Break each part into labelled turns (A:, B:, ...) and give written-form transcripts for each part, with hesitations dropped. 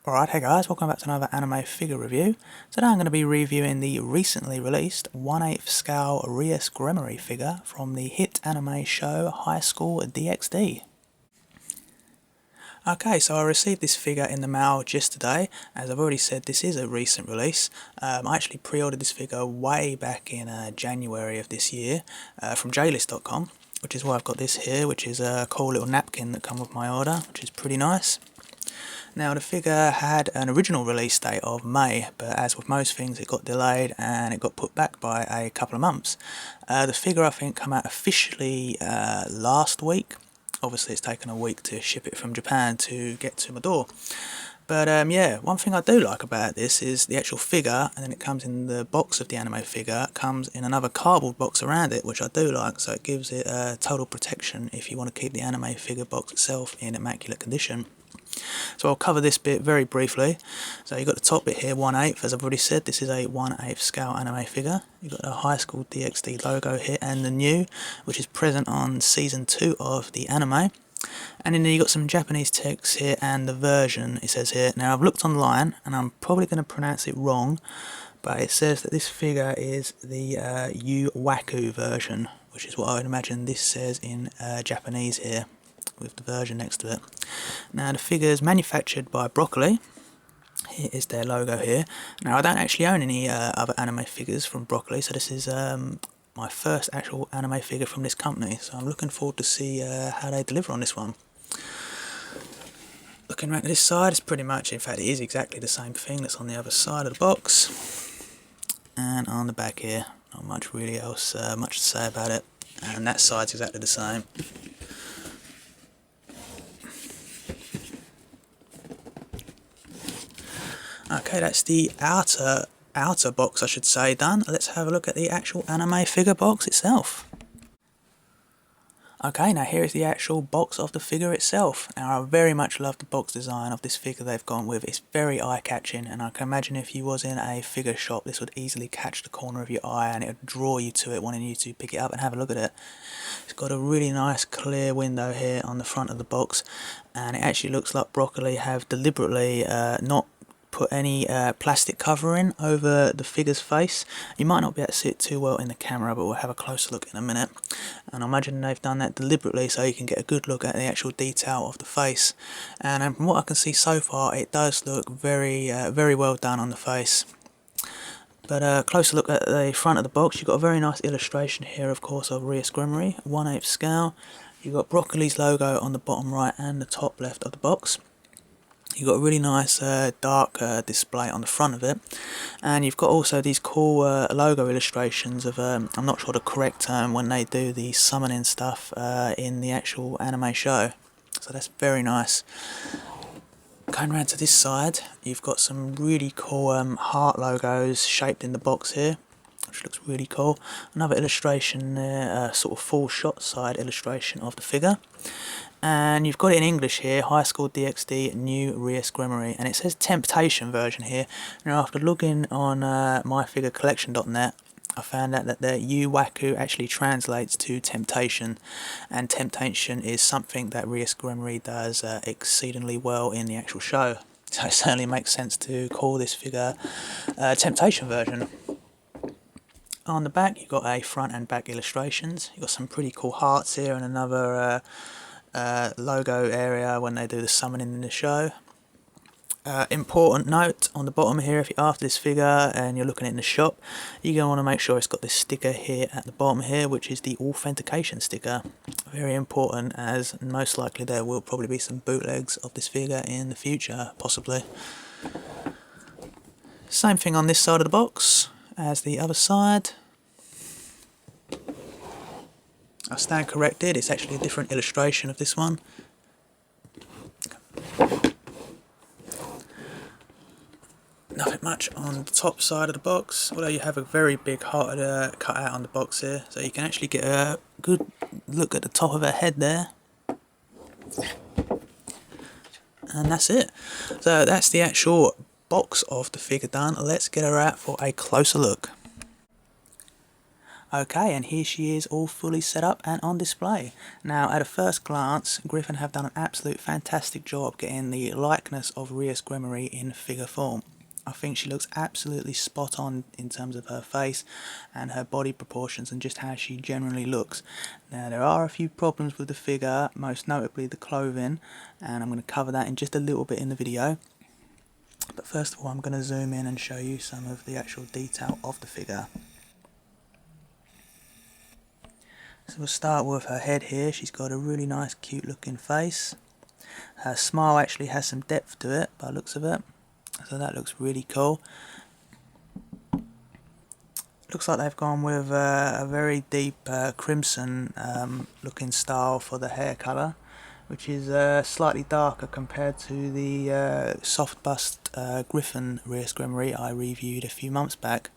A: Alright, hey guys, welcome back to another anime figure review. Today I'm going to be reviewing the recently released 1/8 scale Rias Gremory figure from the hit anime show School DxD. Okay, so I received this figure in the mail just today. As I've already said, this is a recent release. I actually pre-ordered this figure way back in January of this year from jlist.com, which is why I've got this here, which is a cool little napkin that comes with my order, which is pretty nice. Now the figure had an original release date of May, but as with most things it got delayed and it got put back by a couple of months. The figure I think came out officially last week. Obviously it's taken a week to ship it from Japan to get to my door. But yeah, one thing I do like about this is the actual figure, and then it comes in the box of the anime figure, comes in another cardboard box around it, which I do like, so it gives it total protection if you want to keep the anime figure box itself in immaculate condition. So I'll cover this bit very briefly. So you've got the top bit here, 1/8, as I've already said, this is a 1/8 scale anime figure. You've got the School DxD logo here and the new, which is present on season 2 of the anime. And then you've got some Japanese text here and the version, it says here. Now I've looked online and I'm probably going to pronounce it wrong, but it says that this figure is the Yuuwaku version, which is what I would imagine this says in Japanese here, with the version next to it. Now the figure is manufactured by Broccoli. Here is their logo here. Now I don't actually own any other anime figures from Broccoli, so this is my first actual anime figure from this company, so I'm looking forward to see how they deliver on this one. Looking around at this side, it's pretty much, in fact it is exactly the same thing that's on the other side of the box. And on the back here, not much really else much to say about it, and that side's exactly the same. Okay, that's the outer box, I should say, done. Let's have a look at the actual anime figure box itself. Okay, now here is the actual box of the figure itself. Now I very much love the box design of this figure they've gone with. It's very eye-catching, and I can imagine if you was in a figure shop, this would easily catch the corner of your eye and it would draw you to it, wanting you to pick it up and have a look at it. It's got a really nice clear window here on the front of the box, and it actually looks like Broccoli have deliberately not put any plastic covering over the figure's face. You might not be able to see it too well in the camera, but we'll have a closer look in a minute. And I imagine they've done that deliberately so you can get a good look at the actual detail of the face. And from what I can see so far, it does look very well done on the face. But a closer look at the front of the box, you've got a very nice illustration here, of course, of Rias Gremory, 1/8 scale. You've got Broccoli's logo on the bottom right and the top left of the box. You've got a really nice dark display on the front of it, and you've got also these cool logo illustrations of, I'm not sure the correct term, when they do the summoning stuff in the actual anime show. So that's very nice. Going around to this side, you've got some really cool heart logos shaped in the box here, which looks really cool. Another illustration there, sort of full shot side illustration of the figure. And you've got it in English here, School DxD New Rias Gremory, and it says Temptation version here. Now after looking on myfigurecollection.net, I found out that the Yuuwaku actually translates to temptation, and temptation is something that Rias Gremory does exceedingly well in the actual show. So it certainly makes sense to call this figure Temptation version. On the back you've got a front and back illustrations. You've got some pretty cool hearts here and another logo area when they do the summoning in the show. Important note on the bottom here, if you're after this figure and you're looking in the shop, you're going to want to make sure it's got this sticker here at the bottom here, which is the authentication sticker. Very important, as most likely there will probably be some bootlegs of this figure in the future, possibly. Same thing on this side of the box as the other side. I stand corrected, it's actually a different illustration of this one. Nothing much on the top side of the box, although you have a very big heart cut out on the box here, so you can actually get a good look at the top of her head there. And that's it. So that's the actual box of the figure done. Let's get her out for a closer look. Okay, and here she is all fully set up and on display. Now, at a first glance, Griffin have done an absolute fantastic job getting the likeness of Rias Gremory in figure form. I think she looks absolutely spot on in terms of her face and her body proportions and just how she generally looks. Now, there are a few problems with the figure, most notably the clothing, and I'm going to cover that in just a little bit in the video. But first of all, I'm going to zoom in and show you some of the actual detail of the figure. So we'll start with her head here. She's got a really nice cute looking face. Her smile actually has some depth to it by the looks of it, so that looks really cool. Looks like they've gone with a very deep crimson looking style for the hair colour, which is slightly darker compared to the soft bust Griffin Rias Gremory I reviewed a few months back.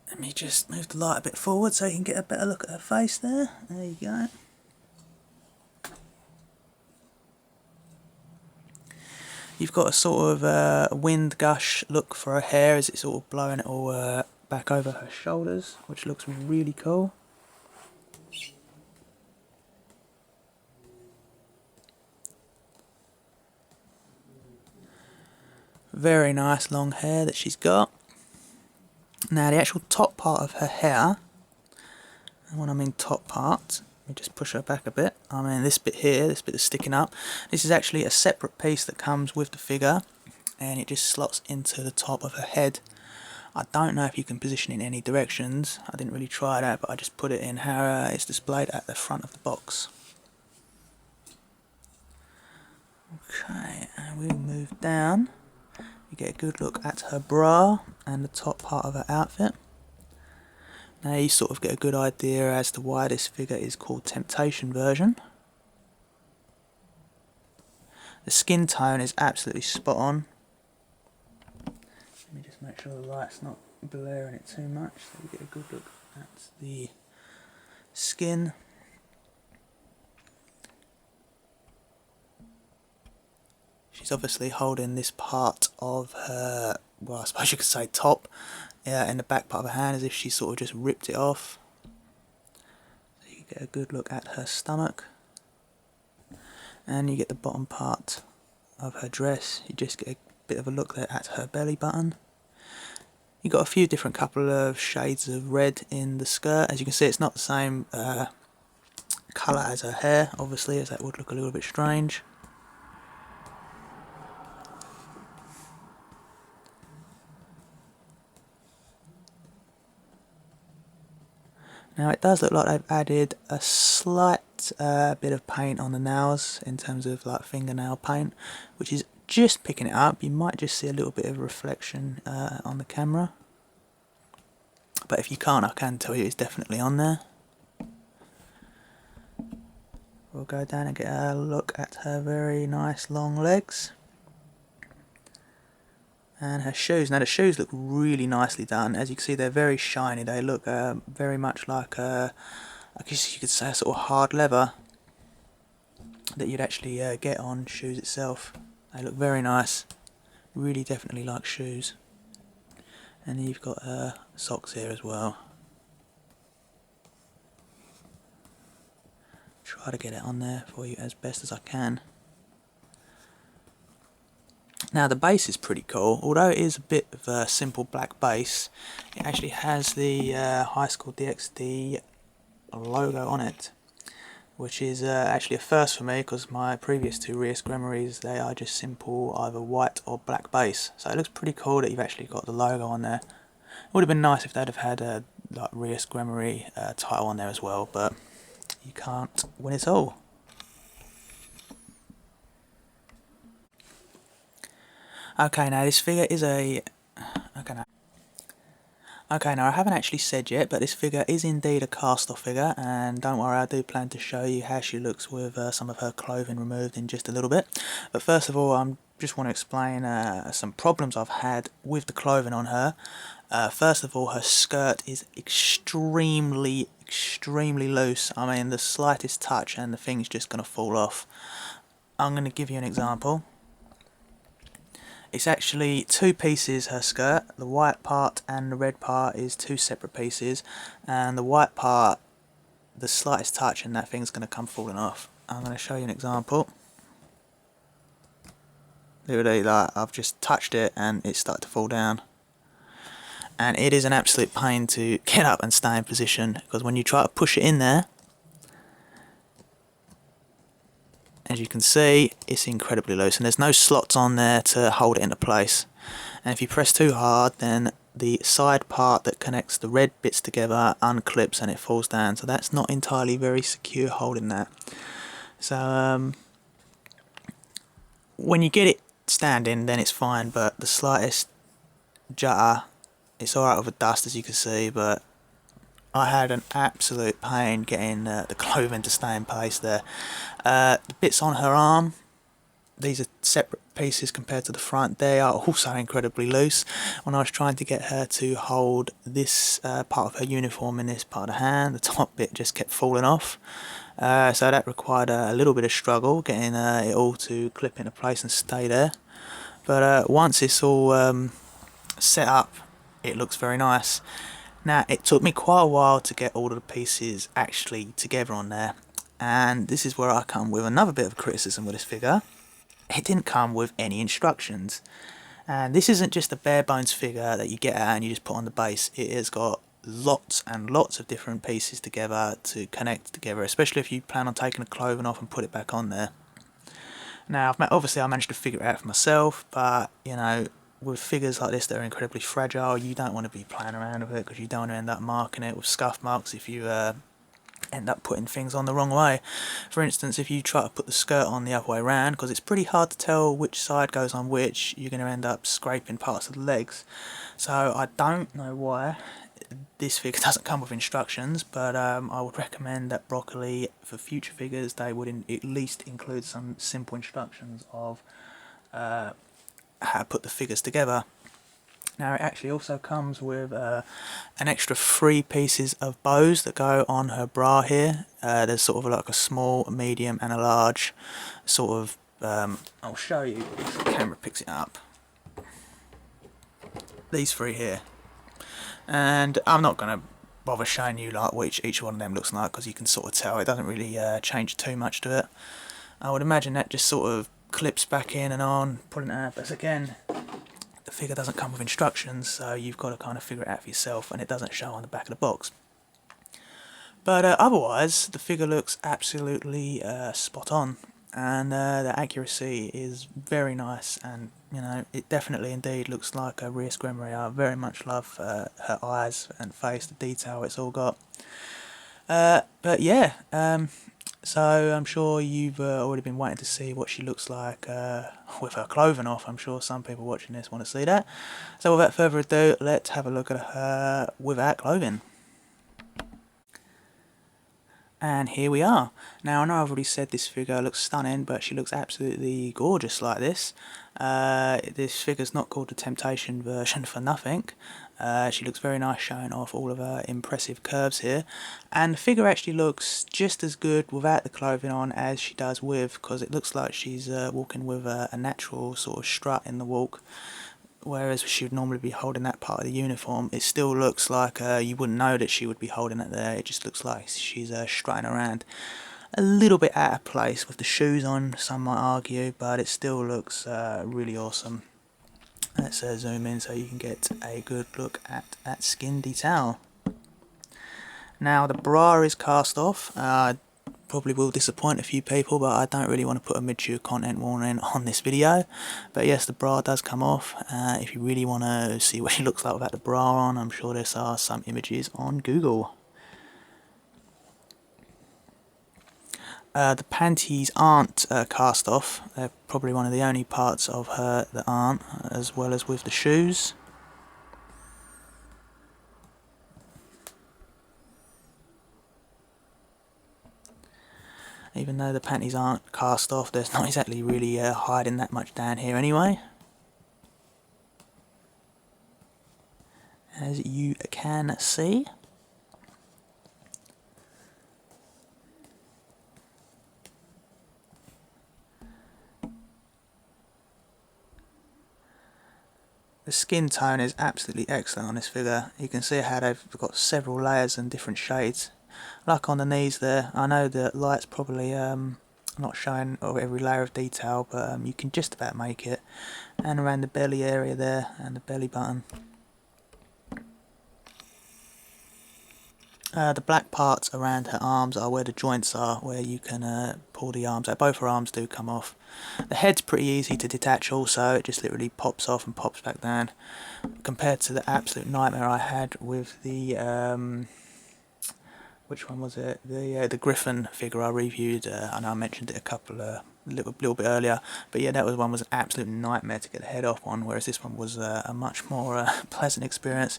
A: Let me just move the light a bit forward so you can get a better look at her face there. There you go. You've got a sort of wind gush look for her hair as it's sort of blowing it all back over her shoulders, which looks really cool. Very nice long hair that she's got. Now the actual top part of her hair, and when I mean top part, let me just push her back a bit. I mean this bit here, this bit is sticking up. This is actually a separate piece that comes with the figure, and it just slots into the top of her head. I don't know if you can position it in any directions. I didn't really try that, but I just put it in how it's displayed at the front of the box. Okay, and we'll move down. You get a good look at her bra and the top part of her outfit. Now you sort of get a good idea as to why this figure is called Temptation version. The skin tone is absolutely spot on. Let me just make sure the light's not blaring it too much so you get a good look at the skin. She's obviously holding this part of her, well, I suppose you could say top, in the back part of her hand, as if she sort of just ripped it off. So you get a good look at her stomach. And you get the bottom part of her dress. You just get a bit of a look there at her belly button. You've got a few different couple of shades of red in the skirt. As you can see, it's not the same colour as her hair, obviously, as that would look a little bit strange. Now it does look like they've added a slight bit of paint on the nails in terms of like fingernail paint, which is just picking it up. You might just see a little bit of reflection on the camera, but if you can't, I can tell you it's definitely on there. We'll go down and get a look at her very nice long legs. And her shoes. Now the shoes look really nicely done. As you can see, they're very shiny. They look very much like I guess you could say a sort of hard leather that you'd actually get on shoes itself. They look very nice. Really definitely like shoes. And then you've got socks here as well. Try to get it on there for you as best as I can. Now the base is pretty cool, although it is a bit of a simple black base. It actually has the School DxD logo on it, which is actually a first for me because my previous two Rias Gremories, they are just simple either white or black base. So it looks pretty cool that you've actually got the logo on there. It would have been nice if they'd have had a like Rias Gremory title on there as well, but you can't win it all. Okay, now this figure is a... Okay, now I haven't actually said yet, but this figure is indeed a cast-off figure, and don't worry, I do plan to show you how she looks with some of her clothing removed in just a little bit. But first of all, I just want to explain some problems I've had with the clothing on her. First of all, her skirt is extremely loose. I mean, the slightest touch and the thing's just going to fall off. I'm going to give you an example. It's actually two pieces, her skirt. The white part and the red part is two separate pieces, and the white part, the slightest touch and that thing's going to come falling off. I'm going to show you an example. Literally, like, I've just touched it and it started to fall down. And it is an absolute pain to get up and stay in position, because when you try to push it in there, as you can see, it's incredibly loose and there's no slots on there to hold it into place. And if you press too hard, then the side part that connects the red bits together unclips and it falls down. So that's not entirely very secure holding that. So when you get it standing, then it's fine, but the slightest judder, it's alright with the dust, as you can see, but I had an absolute pain getting the clothing to stay in place there. The bits on her arm, these are separate pieces compared to the front. They are also incredibly loose. When I was trying to get her to hold this part of her uniform in this part of the hand, the top bit just kept falling off. So that required a little bit of struggle, getting it all to clip into place and stay there. But once it's all set up, it looks very nice. Now, it took me quite a while to get all of the pieces actually together on there, and this is where I come with another bit of criticism with this figure. It didn't come with any instructions, and this isn't just a bare bones figure that you get out and you just put on the base. It has got lots and lots of different pieces together to connect together, especially if you plan on taking the clothing off and put it back on there. Now, obviously I managed to figure it out for myself, but you know, with figures like this that are incredibly fragile, you don't want to be playing around with it, because you don't want to end up marking it with scuff marks if you end up putting things on the wrong way. For instance, if you try to put the skirt on the other way around, because it's pretty hard to tell which side goes on which, you're going to end up scraping parts of the legs. So I don't know why this figure doesn't come with instructions, but I would recommend that Broccoli, for future figures, they would at least include some simple instructions of how to put the figures together. Now, it actually also comes with an extra 3 pieces of bows that go on her bra here. There's sort of like a small, a medium and a large sort of, I'll show you if the camera picks it up. These 3 here. And I'm not going to bother showing you like what each one of them looks like, because you can sort of tell it doesn't really change too much to it. I would imagine that just sort of clips back in and on, pulling it out, but again, the figure doesn't come with instructions, so you've got to kind of figure it out for yourself, and it doesn't show on the back of the box. But otherwise, the figure looks absolutely spot on, and the accuracy is very nice, and you know, it definitely indeed looks like a Rias Gremory. I very much love her eyes and face, the detail it's all got. But yeah, so I'm sure you've already been waiting to see what she looks like with her clothing off. I'm sure some people watching this want to see that. So without further ado, let's have a look at her without clothing. And here we are. Now, I know I've already said this figure looks stunning, but she looks absolutely gorgeous like this. This figure's not called the Temptation version for nothing. She looks very nice, showing off all of her impressive curves here. And the figure actually looks just as good without the clothing on as she does with, because it looks like she's walking with a natural sort of strut in the walk. Whereas she would normally be holding that part of the uniform, it still looks like you wouldn't know that she would be holding it there. It just looks like she's strutting around. A little bit out of place with the shoes on, some might argue, but it still looks really awesome. Let's zoom in so you can get a good look at that skin detail. Now, the bra is cast off. Probably will disappoint a few people, but I don't really want to put a mature content warning on this video. But yes, the bra does come off. If you really want to see what she looks like without the bra on, I'm sure there are some images on Google. The panties aren't cast off. They're probably one of the only parts of her that aren't, as well as with the shoes. Even though the panties aren't cast off, there's not exactly really hiding that much down here anyway. As you can see. The skin tone is absolutely excellent on this figure. You can see how they've got several layers and different shades. Like on the knees there, I know the light's probably not showing every layer of detail, but you can just about make it. And around the belly area there, and the belly button. The black parts around her arms are where the joints are, where you can pull the arms out. Both her arms do come off. The head's pretty easy to detach also, it just literally pops off and pops back down. Compared to the absolute nightmare I had with the, which one was it? The Griffin figure I reviewed. I know I mentioned it a little bit earlier, but yeah, that one was an absolute nightmare to get the head off on, whereas this one was a much more pleasant experience.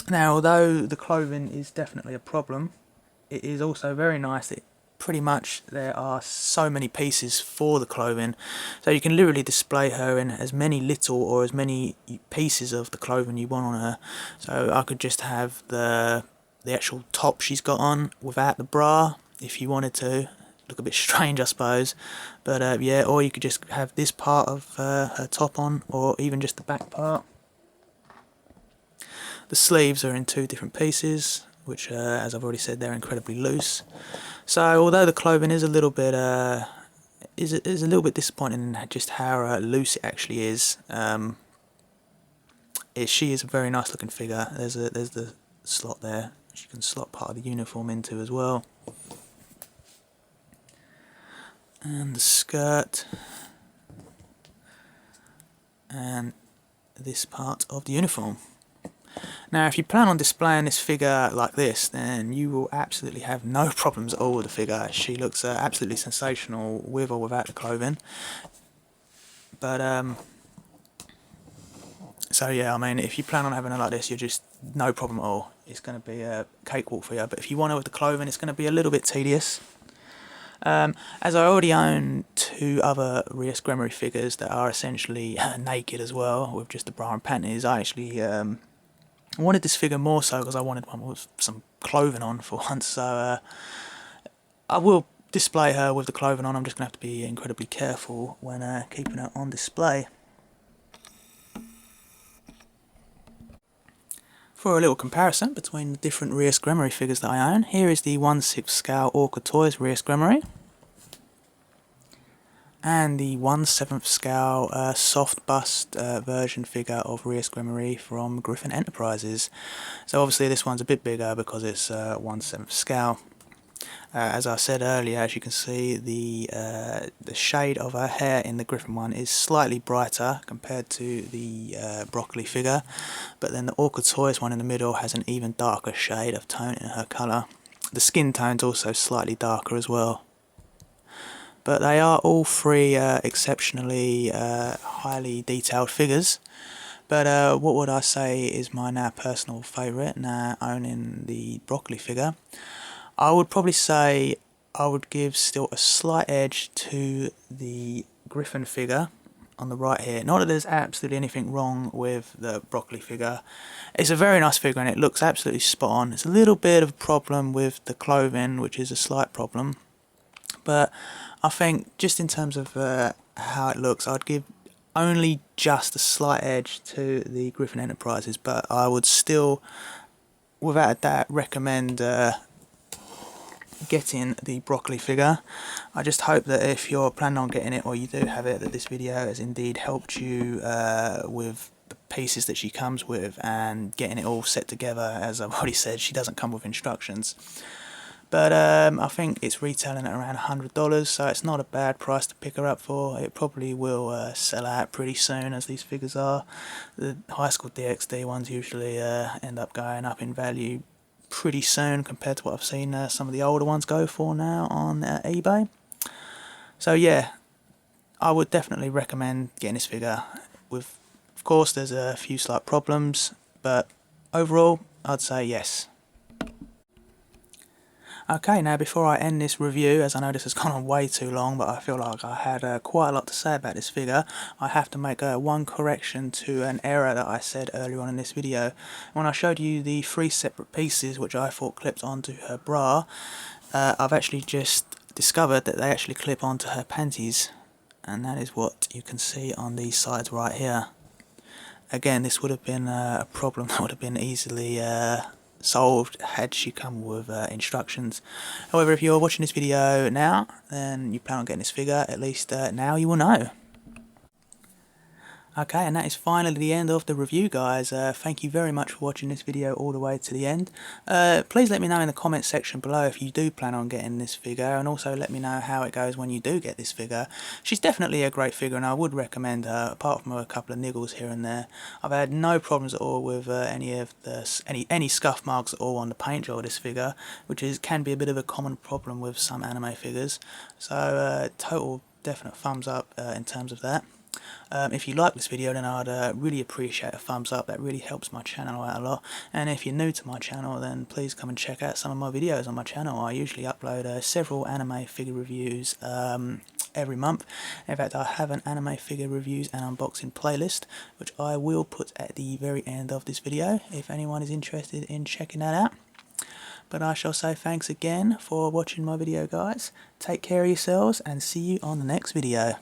A: Now, although the clothing is definitely a problem, it is also very nice that pretty much there are so many pieces for the clothing, so you can literally display her in as many little or as many pieces of the clothing you want on her. So I could just have the actual top she's got on without the bra if you wanted to. Look a bit strange, I suppose, but yeah, or you could just have this part of her top on, or even just the back part. The sleeves are in two different pieces, which, as I've already said, they're incredibly loose. So, although the clothing is a little bit is a little bit disappointing in just how loose it actually is, she is a very nice looking figure. There's the slot there, which you can slot part of the uniform into as well, and the skirt, and this part of the uniform. Now, if you plan on displaying this figure like this, then you will absolutely have no problems at all with the figure. She looks absolutely sensational with or without the clothing. But, so yeah, I mean, if you plan on having her like this, you're just no problem at all. It's going to be a cakewalk for you. But if you want her with the clothing, it's going to be a little bit tedious. As I already own two other Rias Gremory figures that are essentially naked as well, with just the bra and panties, I actually I wanted this figure more so because I wanted one with some clothing on for once, so I will display her with the clothing on. I'm just going to have to be incredibly careful when keeping her on display. For a little comparison between the different Rias Gremory figures that I own, here is the 1/6 scale Orca Toys Rias Gremory, and the 1/7 scale soft bust version figure of Rias Gremory from Griffin Enterprises. So obviously this one's a bit bigger because it's 1/7 scale. As I said earlier, as you can see, the shade of her hair in the Griffin one is slightly brighter compared to the broccoli figure, but then the Orca Toys one in the middle has an even darker shade of tone in her colour. The skin tone's also slightly darker as well. But they are all three exceptionally highly detailed figures. But what would I say is my now personal favourite, now owning the broccoli figure? I would probably say I would give still a slight edge to the Griffin figure on the right here. Not that there's absolutely anything wrong with the broccoli figure. It's a very nice figure and it looks absolutely spot on. It's a little bit of a problem with the clothing, which is a slight problem. But I think just in terms of how it looks, I'd give only just a slight edge to the Griffin Enterprises, but I would still, without a doubt, recommend getting the broccoli figure. I just hope that if you're planning on getting it, or you do have it, that this video has indeed helped you with the pieces that she comes with and getting it all set together. As I've already said, she doesn't come with instructions. But I think it's retailing at around $100, so it's not a bad price to pick her up for. It probably will sell out pretty soon, as these figures are. The High School DxD ones usually end up going up in value pretty soon compared to what I've seen some of the older ones go for now on eBay. So yeah, I would definitely recommend getting this figure. Of course, there's a few slight problems, but overall, I'd say yes. Okay, now before I end this review, as I know this has gone on way too long, but I feel like I had quite a lot to say about this figure, I have to make one correction to an error that I said earlier on in this video. When I showed you the 3 separate pieces which I thought clipped onto her bra, I've actually just discovered that they actually clip onto her panties, and that is what you can see on these sides right here. again, this would have been a problem that would have been easily solved had she come with instructions. However, if you're watching this video now, then you plan on getting this figure, at least now you will know. Okay, and that is finally the end of the review, guys. Thank you very much for watching this video all the way to the end. Please let me know in the comments section below if you do plan on getting this figure, and also let me know how it goes when you do get this figure. She's definitely a great figure, and I would recommend her, apart from a couple of niggles here and there. I've had no problems at all with any scuff marks at all on the paint job of this figure, which can be a bit of a common problem with some anime figures. So total definite thumbs up in terms of that. If you like this video, then I'd really appreciate a thumbs up. That really helps my channel out a lot. And if you're new to my channel, then please come and check out some of my videos on my channel. I usually upload several anime figure reviews every month. In fact, I have an anime figure reviews and unboxing playlist, which I will put at the very end of this video if anyone is interested in checking that out. But I shall say thanks again for watching my video, guys. Take care of yourselves and see you on the next video.